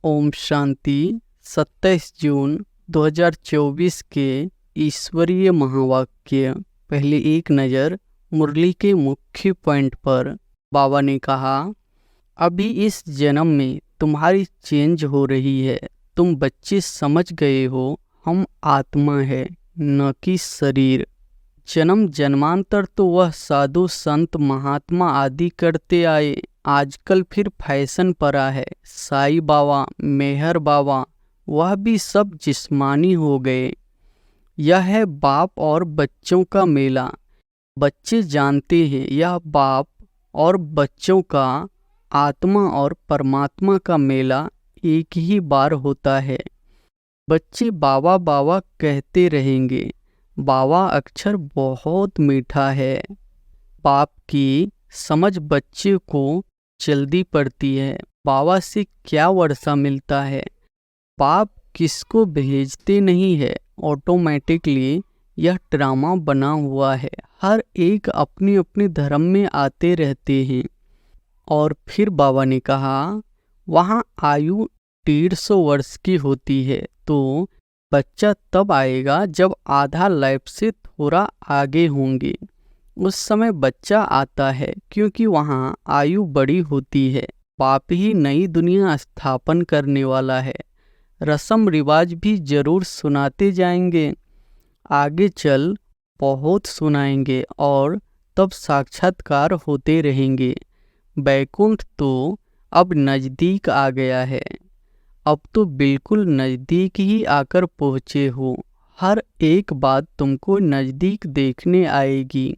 ओम शांति। 27 जून 2024 के ईश्वरीय महावाक्य। पहले एक नज़र मुरली के मुख्य पॉइंट पर। बाबा ने कहा, अभी इस जन्म में तुम्हारी चेंज हो रही है। तुम बच्चे समझ गए हो, हम आत्मा है न कि शरीर। जन्म जन्मांतर तो वह साधु संत महात्मा आदि करते आए। आजकल फिर फैशन पड़ा है। साईं बाबा, मेहर बाबा, वह भी सब जिस्मानी हो गए। यह है बाप और बच्चों का मेला। बच्चे जानते हैं यह बाप और बच्चों का, आत्मा और परमात्मा का मेला एक ही बार होता है। बच्चे बाबा बाबा कहते रहेंगे। बाबा अक्षर बहुत मीठा है। बाप की समझ बच्चे को जल्दी पड़ती है। बाबा से क्या वर्षा मिलता है। बाप किसको भेजते नहीं है, ऑटोमेटिकली यह ड्रामा बना हुआ है। हर एक अपने अपने धर्म में आते रहते हैं। और फिर बाबा ने कहा, वहाँ आयु 150 वर्ष की होती है, तो बच्चा तब आएगा जब आधा लाइफ से थोड़ा आगे होंगे। उस समय बच्चा आता है क्योंकि वहाँ आयु बड़ी होती है। बाप ही नई दुनिया स्थापन करने वाला है। रस्म रिवाज भी जरूर सुनाते जाएंगे, आगे चल बहुत सुनाएंगे और तब साक्षात्कार होते रहेंगे। बैकुंठ तो अब नज़दीक आ गया है। अब तो बिल्कुल नज़दीक ही आकर पहुँचे हो। हर एक बात तुमको नज़दीक देखने आएगी।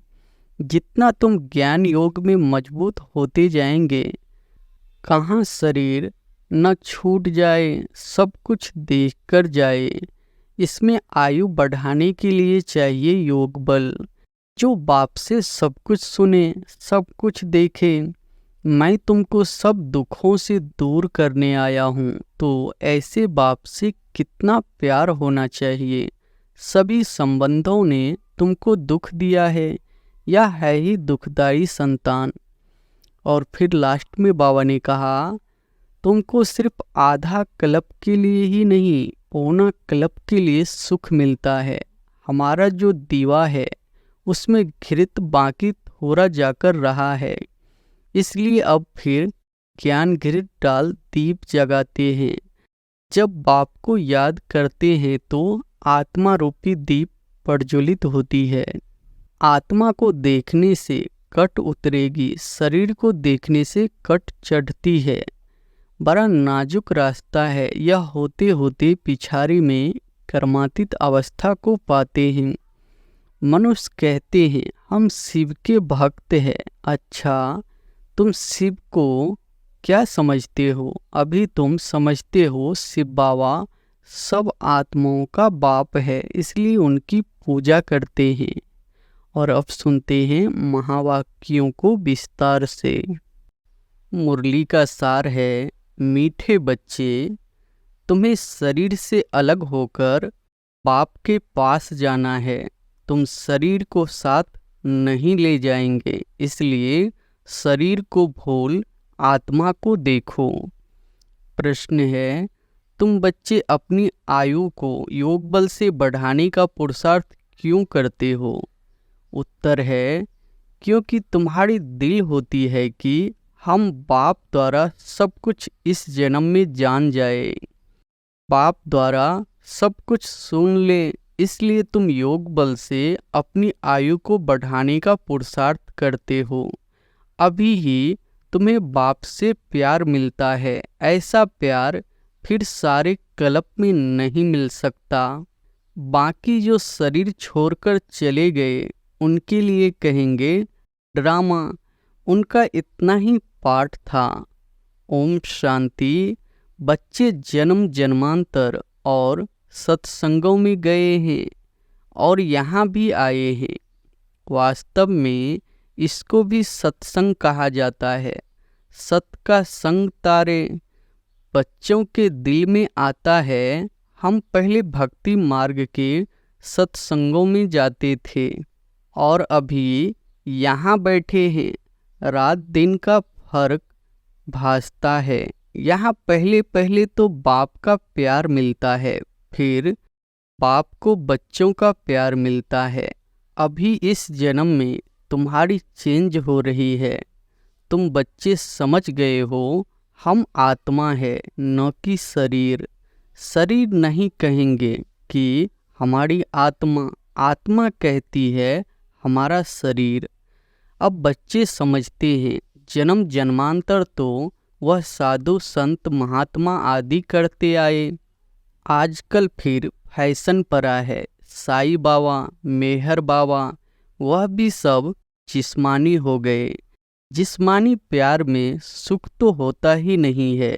जितना तुम ज्ञान योग में मजबूत होते जाएंगे, कहाँ शरीर न छूट जाए, सब कुछ देखकर जाए। इसमें आयु बढ़ाने के लिए चाहिए योग बल। जो बाप से सब कुछ सुने, सब कुछ देखे। मैं तुमको सब दुखों से दूर करने आया हूँ, तो ऐसे बाप से कितना प्यार होना चाहिए। सभी संबंधों ने तुमको दुख दिया है, यह है ही दुखदाई संतान। और फिर लास्ट में बाबा ने कहा, तुमको सिर्फ आधा कल्प के लिए ही नहीं, पौना कल्प के लिए सुख मिलता है। हमारा जो दीवा है उसमें घृत बाकी थोड़ा जाकर रहा है, इसलिए अब फिर ज्ञान घृत डाल दीप जगाते हैं। जब बाप को याद करते हैं तो आत्मा रूपी दीप प्रज्वलित होती है। आत्मा को देखने से कट उतरेगी, शरीर को देखने से कट चढ़ती है। बड़ा नाजुक रास्ता है। यह होते होते पिछाड़ी में कर्मातीत अवस्था को पाते हैं। मनुष्य कहते हैं हम शिव के भक्त हैं। अच्छा, तुम शिव को क्या समझते हो? अभी तुम समझते हो शिव बाबा सब आत्माओं का बाप है, इसलिए उनकी पूजा करते हैं। और अब सुनते हैं महावाक्यों को विस्तार से। मुरली का सार है, मीठे बच्चे, तुम्हें शरीर से अलग होकर बाप के पास जाना है। तुम शरीर को साथ नहीं ले जाएंगे, इसलिए शरीर को भूल आत्मा को देखो। प्रश्न है, तुम बच्चे अपनी आयु को योग बल से बढ़ाने का पुरुषार्थ क्यों करते हो? उत्तर है, क्योंकि तुम्हारी दिल होती है कि हम बाप द्वारा सब कुछ इस जन्म में जान जाए, बाप द्वारा सब कुछ सुन ले। इसलिए तुम योग बल से अपनी आयु को बढ़ाने का पुरुषार्थ करते हो। अभी ही तुम्हें बाप से प्यार मिलता है। ऐसा प्यार फिर सारे कल्प में नहीं मिल सकता। बाकी जो शरीर छोड़कर चले गए उनके लिए कहेंगे ड्रामा, उनका इतना ही पाठ था। ओम शांति। बच्चे जन्म जन्मांतर और सत्संगों में गए हैं और यहाँ भी आए हैं। वास्तव में इसको भी सत्संग कहा जाता है। सत का संग तारे बच्चों के दिल में आता है। हम पहले भक्ति मार्ग के सत्संगों में जाते थे और अभी यहाँ बैठे हैं। रात दिन का फर्क भासता है। यहाँ पहले पहले तो बाप का प्यार मिलता है, फिर बाप को बच्चों का प्यार मिलता है। अभी इस जन्म में तुम्हारी चेंज हो रही है। तुम बच्चे समझ गए हो, हम आत्मा है न कि शरीर। शरीर नहीं कहेंगे कि हमारी आत्मा, आत्मा कहती है हमारा शरीर। अब बच्चे समझते हैं जन्म जन्मांतर तो वह साधु संत महात्मा आदि करते आए। आजकल फिर फैशन पड़ा है, साईं बाबा, मेहर बाबा, वह भी सब जिस्मानी हो गए। जिस्मानी प्यार में सुख तो होता ही नहीं है।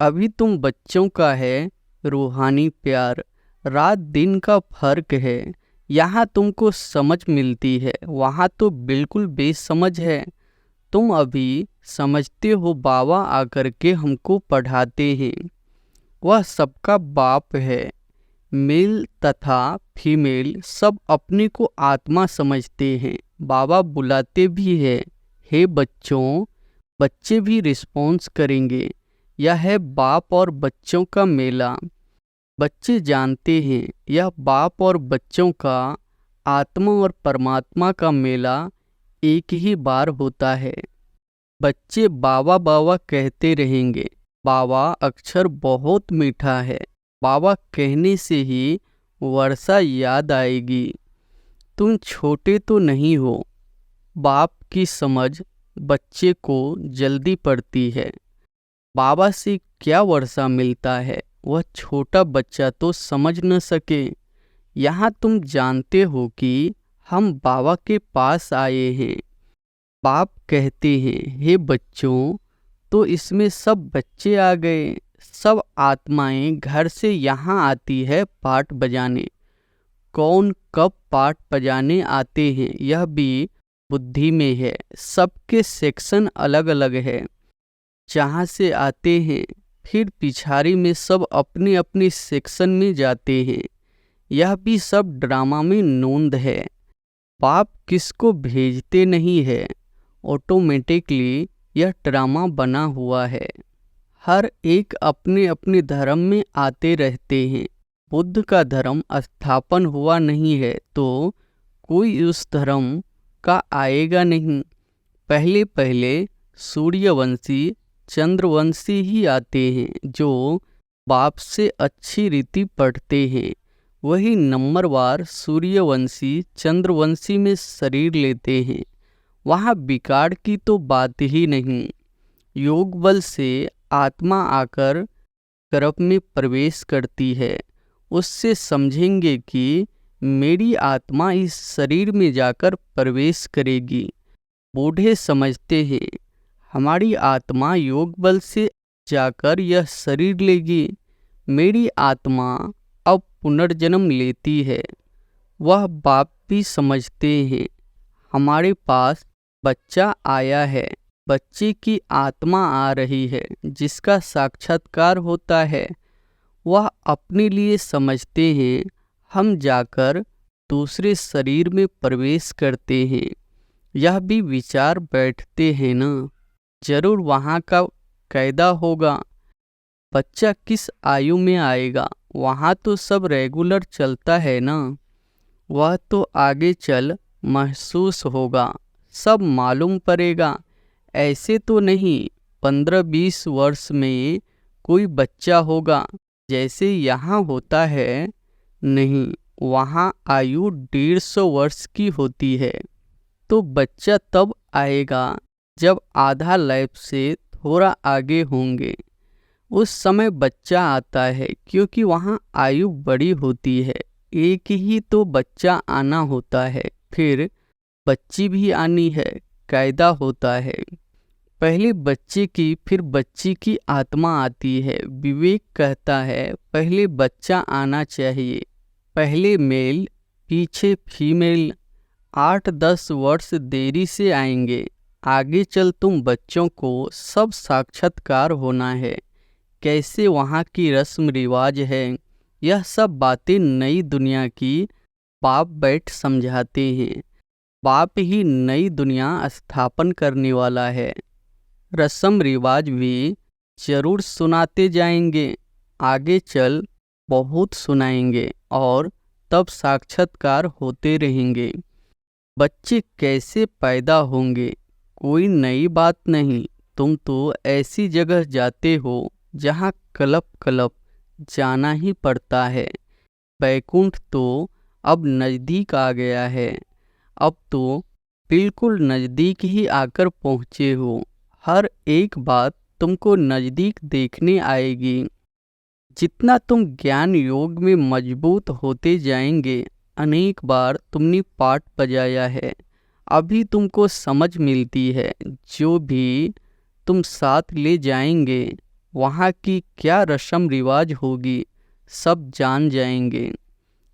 अभी तुम बच्चों का है रूहानी प्यार। रात दिन का फर्क है। यहाँ तुमको समझ मिलती है, वहाँ तो बिल्कुल बेसमझ है। तुम अभी समझते हो बाबा आकर के हमको पढ़ाते हैं। वह सबका बाप है। मेल तथा फीमेल सब अपने को आत्मा समझते हैं। बाबा बुलाते भी है, हे बच्चों। बच्चे भी रिस्पॉन्स करेंगे। यह है बाप और बच्चों का मेला। बच्चे जानते हैं यह बाप और बच्चों का, आत्मा और परमात्मा का मेला एक ही बार होता है। बच्चे बाबा बाबा कहते रहेंगे। बाबा अक्षर बहुत मीठा है। बाबा कहने से ही वर्षा याद आएगी। तुम छोटे तो नहीं हो। बाप की समझ बच्चे को जल्दी पड़ती है। बाबा से क्या वर्षा मिलता है, वह छोटा बच्चा तो समझ न सके। यहाँ तुम जानते हो कि हम बाबा के पास आए हैं। बाप कहते हैं, हे बच्चों, तो इसमें सब बच्चे आ गए। सब आत्माएं घर से यहाँ आती है पाठ बजाने। कौन कब पाठ बजाने आते हैं यह भी बुद्धि में है। सबके सेक्शन अलग अलग है। जहाँ से आते हैं फिर पिछाड़ी में सब अपने अपने सेक्शन में जाते हैं। यह भी सब ड्रामा में नोंद है। बाप किसको भेजते नहीं है, ऑटोमेटिकली यह ड्रामा बना हुआ है। हर एक अपने अपने धर्म में आते रहते हैं। बुद्ध का धर्म स्थापन हुआ नहीं है तो कोई उस धर्म का आएगा नहीं। पहले पहले सूर्यवंशी चंद्रवंशी ही आते हैं जो बाप से अच्छी रीति पढ़ते हैं। वही नंबरवार सूर्यवंशी चंद्रवंशी में शरीर लेते हैं। वहाँ विकार की तो बात ही नहीं। योग बल से आत्मा आकर गर्भ में प्रवेश करती है। उससे समझेंगे कि मेरी आत्मा इस शरीर में जाकर प्रवेश करेगी। बूढ़े समझते हैं हमारी आत्मा योग बल से जाकर यह शरीर लेगी। मेरी आत्मा अब पुनर्जन्म लेती है। वह बाप भी समझते हैं हमारे पास बच्चा आया है। बच्चे की आत्मा आ रही है जिसका साक्षात्कार होता है। वह अपने लिए समझते हैं हम जाकर दूसरे शरीर में प्रवेश करते हैं। यह भी विचार बैठते हैं ना, जरूर वहाँ का कायदा होगा। बच्चा किस आयु में आएगा, वहाँ तो सब रेगुलर चलता है ना। वह तो आगे चल महसूस होगा, सब मालूम पड़ेगा। ऐसे तो नहीं 15-20 वर्ष में कोई बच्चा होगा जैसे यहाँ होता है। नहीं, वहाँ आयु 150 वर्ष की होती है। तो बच्चा तब आएगा जब आधा लाइफ से थोड़ा आगे होंगे। उस समय बच्चा आता है क्योंकि वहाँ आयु बड़ी होती है। एक ही तो बच्चा आना होता है, फिर बच्ची भी आनी है, कायदा होता है। पहले बच्चे की फिर बच्ची की आत्मा आती है। विवेक कहता है पहले बच्चा आना चाहिए, पहले मेल पीछे फीमेल। 8-10 वर्ष देरी से आएंगे। आगे चल तुम बच्चों को सब साक्षात्कार होना है। कैसे वहाँ की रस्म रिवाज है, यह सब बातें नई दुनिया की बाप बैठ समझाते हैं। बाप ही नई दुनिया स्थापन करने वाला है। रस्म रिवाज भी जरूर सुनाते जाएंगे, आगे चल बहुत सुनाएंगे और तब साक्षात्कार होते रहेंगे। बच्चे कैसे पैदा होंगे, कोई नई बात नहीं। तुम तो ऐसी जगह जाते हो जहाँ कलप कलप जाना ही पड़ता है। बैकुंठ तो अब नज़दीक आ गया है। अब तो बिल्कुल नज़दीक ही आकर पहुँचे हो। हर एक बात तुमको नज़दीक देखने आएगी। जितना तुम ज्ञान योग में मजबूत होते जाएंगे, अनेक बार तुमने पाठ बजाया है, अभी तुमको समझ मिलती है। जो भी तुम साथ ले जाएंगे, वहाँ की क्या रस्म रिवाज होगी, सब जान जाएंगे।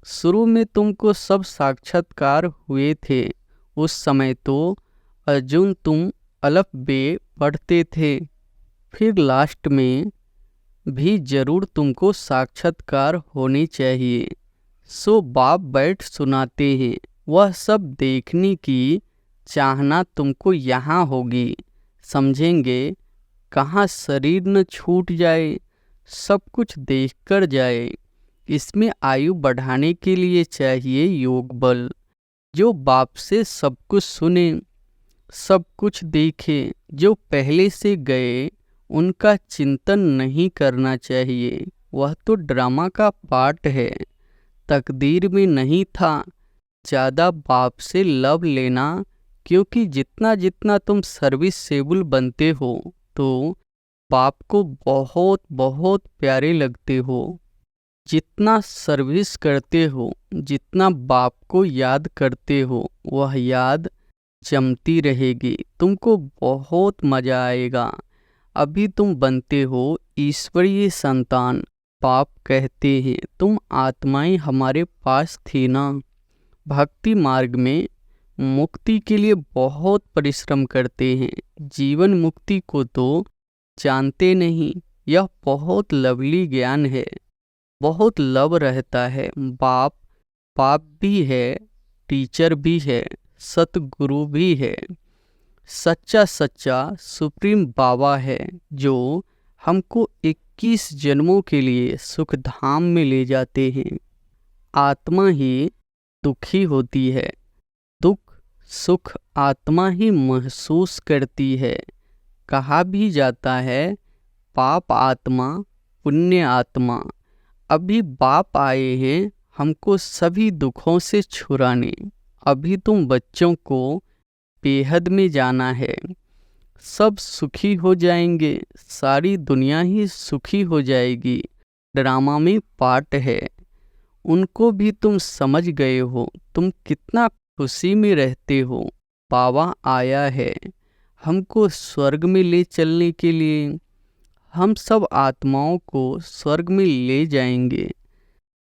शुरू में तुमको सब साक्षात्कार हुए थे, उस समय तो अर्जुन तुम अलफ बे पढ़ते थे। फिर लास्ट में भी जरूर तुमको साक्षात्कार होने चाहिए। सो बाप बैठ सुनाते हैं, वह सब देखने की चाहना तुमको यहाँ होगी। समझेंगे कहाँ शरीर न छूट जाए, सब कुछ देखकर जाए। इसमें आयु बढ़ाने के लिए चाहिए योग बल। जो बाप से सब कुछ सुने, सब कुछ देखे, जो पहले से गए उनका चिंतन नहीं करना चाहिए। वह तो ड्रामा का पार्ट है, तकदीर में नहीं था। ज़्यादा बाप से लव लेना, क्योंकि जितना जितना तुम सर्विसेबल बनते हो तो बाप को बहुत बहुत प्यारे लगते हो। जितना सर्विस करते हो, जितना बाप को याद करते हो, वह याद जमती रहेगी। तुमको बहुत मज़ा आएगा। अभी तुम बनते हो ईश्वरीय संतान। बाप कहते हैं तुम आत्माएं हमारे पास थी ना। भक्ति मार्ग में मुक्ति के लिए बहुत परिश्रम करते हैं। जीवन मुक्ति को तो जानते नहीं। यह बहुत लवली ज्ञान है, बहुत लव रहता है। बाप भी है, टीचर भी है, सतगुरु भी है। सच्चा सुप्रीम बाबा है, जो हमको 21 जन्मों के लिए सुख धाम में ले जाते हैं। आत्मा ही दुखी होती है, दुख सुख आत्मा ही महसूस करती है। कहा भी जाता है पाप आत्मा पुण्य आत्मा। अभी बाप आए हैं हमको सभी दुखों से छुड़ाने। अभी तुम बच्चों को बेहद में जाना है, सब सुखी हो जाएंगे, सारी दुनिया ही सुखी हो जाएगी। ड्रामा में पार्ट है, उनको भी तुम समझ गए हो। तुम कितना खुशी में रहते हो। बाबा आया है हमको स्वर्ग में ले चलने के लिए। हम सब आत्माओं को स्वर्ग में ले जाएंगे।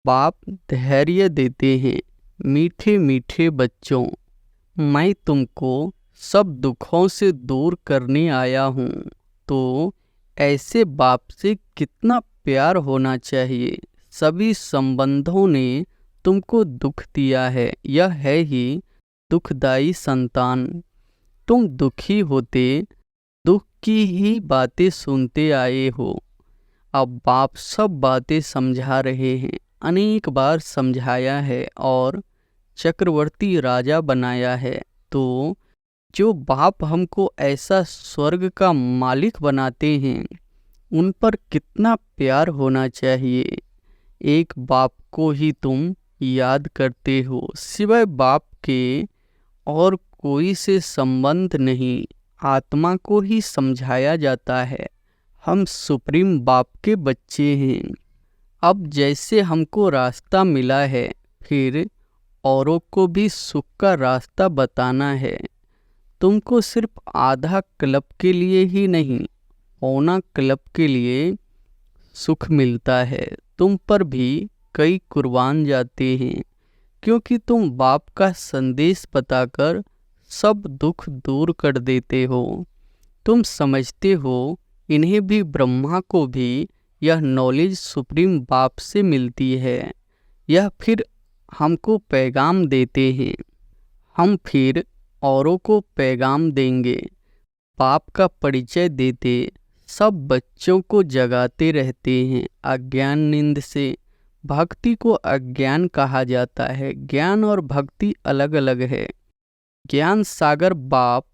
बाप धैर्य देते हैं, मीठे मीठे बच्चों, मैं तुमको सब दुखों से दूर करने आया हूँ। तो ऐसे बाप से कितना प्यार होना चाहिए। सभी संबंधों ने तुमको दुख दिया है, यह है ही दुखदाई संतान। तुम दुखी होते दुख की ही बातें सुनते आए हो। अब बाप सब बातें समझा रहे हैं, अनेक बार समझाया है और चक्रवर्ती राजा बनाया है। तो जो बाप हमको ऐसा स्वर्ग का मालिक बनाते हैं, उन पर कितना प्यार होना चाहिए। एक बाप को ही तुम याद करते हो, सिवाय बाप के और कोई से संबंध नहीं। आत्मा को ही समझाया जाता है हम सुप्रीम बाप के बच्चे हैं। अब जैसे हमको रास्ता मिला है, फिर औरों को भी सुख का रास्ता बताना है। तुमको सिर्फ आधा क्लब के लिए ही नहीं, पौना क्लब के लिए सुख मिलता है। तुम पर भी कई कुर्बान जाते हैं, क्योंकि तुम बाप का संदेश बताकर सब दुख दूर कर देते हो। तुम समझते हो इन्हें भी, ब्रह्मा को भी यह नॉलेज सुप्रीम बाप से मिलती है। यह फिर हमको पैगाम देते हैं, हम फिर औरों को पैगाम देंगे। बाप का परिचय देते सब बच्चों को जगाते रहते हैं अज्ञान नींद से। भक्ति को अज्ञान कहा जाता है। ज्ञान और भक्ति अलग अलग है। ज्ञान सागर बाप,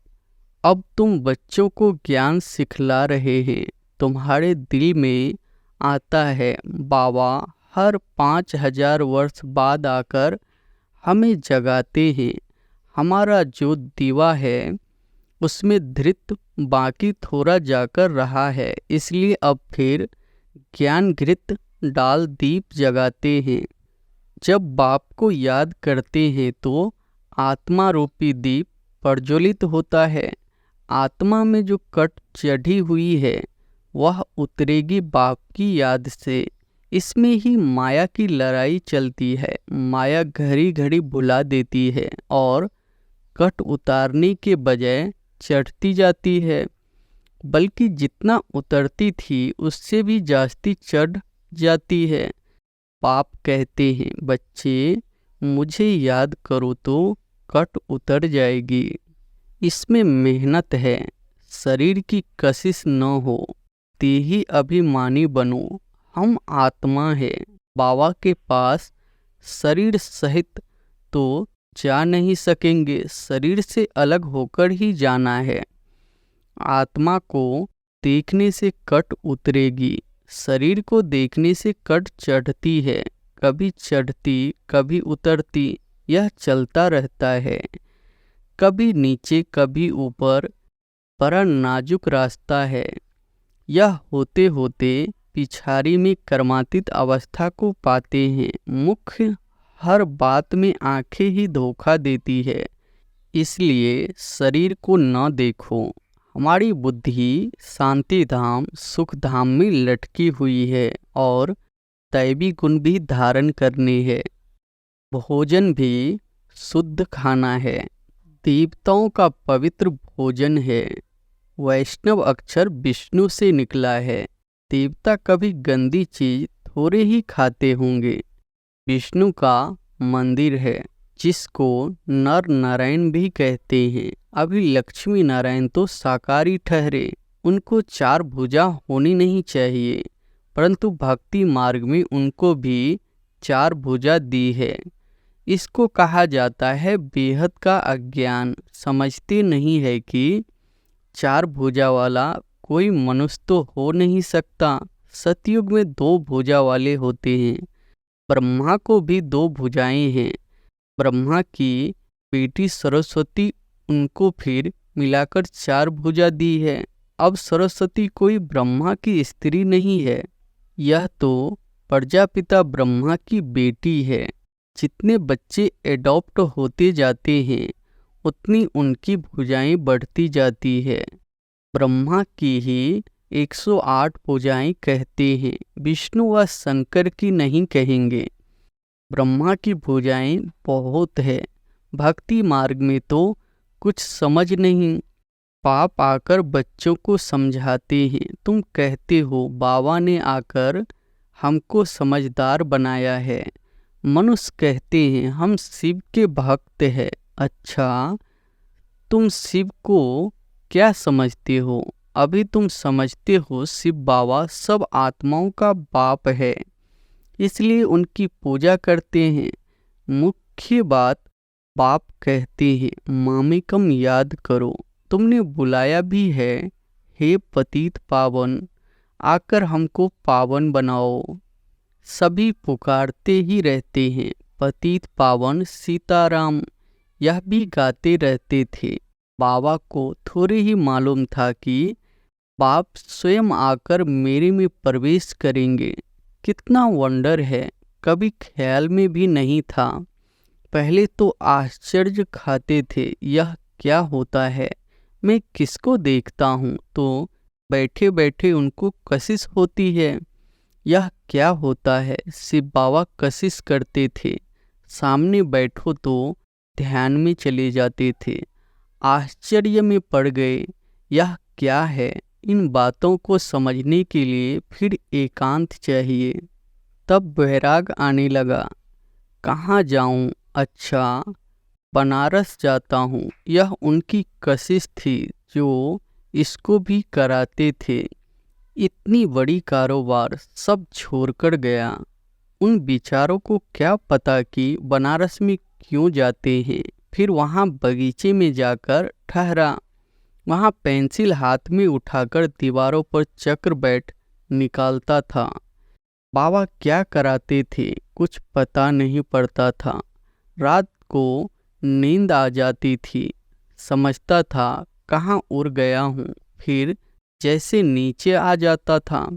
अब तुम बच्चों को ज्ञान सिखला रहे हैं। तुम्हारे दिल में आता है बाबा हर 5000 वर्ष बाद आकर हमें जगाते हैं। हमारा जो दीवा है उसमें धृत बाकी थोड़ा जाकर रहा है, इसलिए अब फिर ज्ञान घृत डाल दीप जगाते हैं। जब बाप को याद करते हैं तो आत्मा रूपी दीप प्रज्वलित होता है। आत्मा में जो कट चढ़ी हुई है वह उतरेगी बाप की याद से। इसमें ही माया की लड़ाई चलती है। माया घड़ी घड़ी भुला देती है और कट उतारने के बजाय चढ़ती जाती है, बल्कि जितना उतरती थी उससे भी जास्ती चढ़ जाती है। बाप कहते हैं बच्चे मुझे याद करो तो कट उतर जाएगी। इसमें मेहनत है। शरीर की कशिश न हो, देही अभिमानी बनो। हम आत्मा है। बाबा के पास शरीर सहित तो जा नहीं सकेंगे, शरीर से अलग होकर ही जाना है। आत्मा को देखने से कट उतरेगी, शरीर को देखने से कट चढ़ती है। कभी चढ़ती कभी उतरती, यह चलता रहता है। कभी नीचे कभी ऊपर, बड़ा नाजुक रास्ता है। यह होते होते पिछाड़ी में कर्मातीत अवस्था को पाते हैं। मुख्य हर बात में आंखें ही धोखा देती है, इसलिए शरीर को न देखो। हमारी बुद्धि शांति धाम सुख धाम में लटकी हुई है और दैवी गुण भी धारण करने है। भोजन भी शुद्ध खाना है, देवताओं का पवित्र भोजन है। वैष्णव अक्षर विष्णु से निकला है। देवता कभी गंदी चीज थोड़े ही खाते होंगे। विष्णु का मंदिर है जिसको नर नारायण भी कहते हैं। अभी लक्ष्मी नारायण तो साकारी ठहरे, उनको 4 भुजा होनी नहीं चाहिए, परंतु भक्ति मार्ग में उनको भी 4 भुजा दी है। इसको कहा जाता है बेहद का अज्ञान। समझते नहीं है कि 4 भुजा वाला कोई मनुष्य तो हो नहीं सकता। सतयुग में 2 भुजा वाले होते हैं। ब्रह्मा को भी 2 भुजाएं हैं। ब्रह्मा की बेटी सरस्वती, उनको फिर मिलाकर 4 भुजा दी है। अब सरस्वती कोई ब्रह्मा की स्त्री नहीं है, यह तो प्रजापिता ब्रह्मा की बेटी है। जितने बच्चे एडॉप्ट होते जाते हैं उतनी उनकी भुजाएं बढ़ती जाती है। ब्रह्मा की ही 108 भुजाएं कहते हैं, विष्णु व शंकर की नहीं कहेंगे। ब्रह्मा की भुजाएं बहुत है। भक्ति मार्ग में तो कुछ समझ नहीं। पाप आकर बच्चों को समझाते हैं। तुम कहते हो बाबा ने आकर हमको समझदार बनाया है। मनुष्य कहते हैं हम शिव के भक्त हैं। अच्छा, तुम शिव को क्या समझते हो? अभी तुम समझते हो शिव बाबा सब आत्माओं का बाप है, इसलिए उनकी पूजा करते हैं। मुख्य बात बाप कहते हैं मामिकम याद करो। तुमने बुलाया भी है, हे पतित पावन, आकर हमको पावन बनाओ। सभी पुकारते ही रहते हैं पतित पावन सीताराम, यह भी गाते रहते थे। बाबा को थोड़ी ही मालूम था कि बाप स्वयं आकर मेरे में प्रवेश करेंगे। कितना वंडर है, कभी ख्याल में भी नहीं था। पहले तो आश्चर्य खाते थे, यह क्या होता है, मैं किसको देखता हूँ, तो बैठे बैठे उनको कशिश होती है। यह क्या होता है, शिव बाबा कशिश करते थे। सामने बैठो तो ध्यान में चले जाते थे। आश्चर्य में पड़ गए, यह क्या है। इन बातों को समझने के लिए फिर एकांत चाहिए। तब वैराग आने लगा। कहाँ जाऊँ? अच्छा, बनारस जाता हूँ। यह उनकी कशिश थी जो इसको भी कराते थे। इतनी बड़ी कारोबार सब छोड़कर गया। उन बेचारों को क्या पता कि बनारस में क्यों जाते हैं। फिर वहाँ बगीचे में जाकर ठहरा। वहाँ पेंसिल हाथ में उठाकर दीवारों पर चक्र बैठ निकालता था। बाबा क्या कराते थे कुछ पता नहीं पड़ता था। रात को नींद आ जाती थी। समझता था कहाँ उड़ गया हूँ। फिर जैसे नीचे आ जाता था।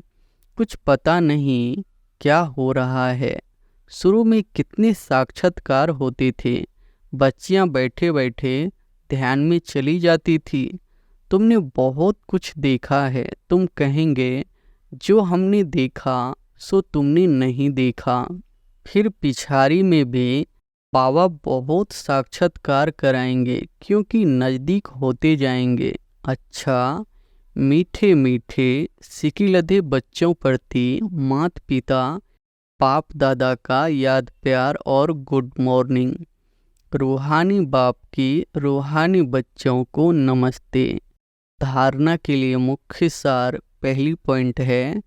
कुछ पता नहीं क्या हो रहा है। शुरू में कितने साक्षात्कार होते थे। बच्चियां बैठे बैठे ध्यान में चली जाती थी। तुमने बहुत कुछ देखा है। तुम कहेंगे जो हमने देखा सो तुमने नहीं देखा। फिर पिछाड़ी में भी बाबा बहुत साक्षात्कार कराएंगे क्योंकि नज़दीक होते जाएंगे। अच्छा, मीठे मीठे सिकिलधे बच्चों प्रति माता पिता बाप दादा का याद प्यार और गुड मॉर्निंग। रूहानी बाप की रूहानी बच्चों को नमस्ते। धारणा के लिए मुख्य सार पहली पॉइंट है,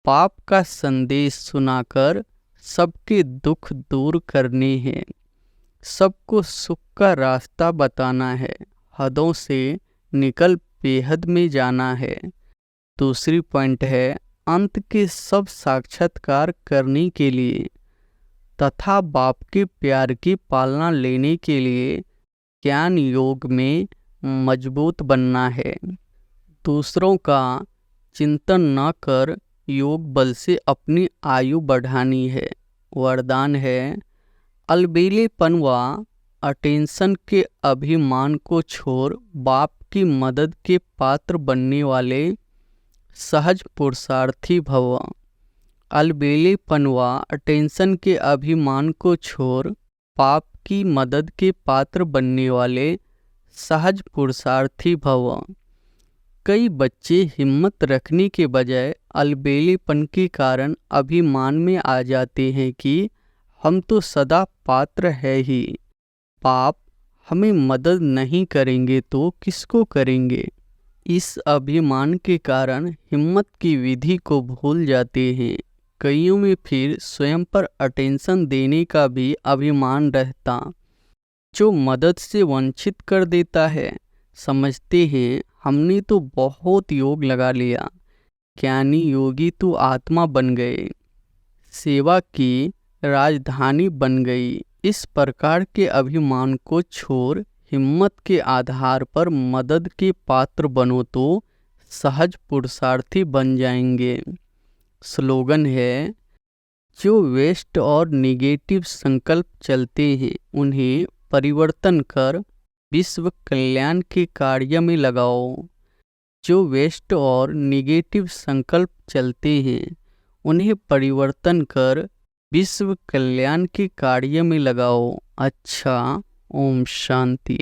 पाप का संदेश सुनाकर सबके दुख दूर करने हैं। सबको सुख का रास्ता बताना है। हदों से निकल बेहद में जाना है। दूसरी पॉइंट है, अंत के सब साक्षात्कार करने के लिए तथा बाप के प्यार की पालना लेने के लिए ज्ञान योग में मजबूत बनना है। दूसरों का चिंतन न कर योग बल से अपनी आयु बढ़ानी है। वरदान है, अलबेलेपन व अटेंशन के अभिमान को छोड़ बाप की मदद के पात्र बनने वाले सहज पुरुषार्थी भव। अलबेलेपन व अटेंशन के अभिमान को छोड़ पाप की मदद के पात्र बनने वाले सहज पुरुषार्थी भव। कई बच्चे हिम्मत रखने के बजाय अलबेलेपन के कारण अभिमान में आ जाते हैं कि हम तो सदा पात्र है ही। पाप हमें मदद नहीं करेंगे तो किसको करेंगे। इस अभिमान के कारण हिम्मत की विधि को भूल जाते हैं। कईयों में फिर स्वयं पर अटेंशन देने का भी अभिमान रहता, जो मदद से वंचित कर देता है। समझते हैं हमने तो बहुत योग लगा लिया, ज्ञानी योगी तो आत्मा बन गए, सेवा की राजधानी बन गई। इस प्रकार के अभिमान को छोड़ हिम्मत के आधार पर मदद के पात्र बनो तो सहज पुरुषार्थी बन जाएंगे। स्लोगन है, जो वेस्ट और निगेटिव संकल्प चलते हैं उन्हें परिवर्तन कर विश्व कल्याण के कार्य में लगाओ। जो वेस्ट और निगेटिव संकल्प चलते हैं उन्हें परिवर्तन कर विश्व कल्याण के कार्य में लगाओ। अच्छा, ओम शांति।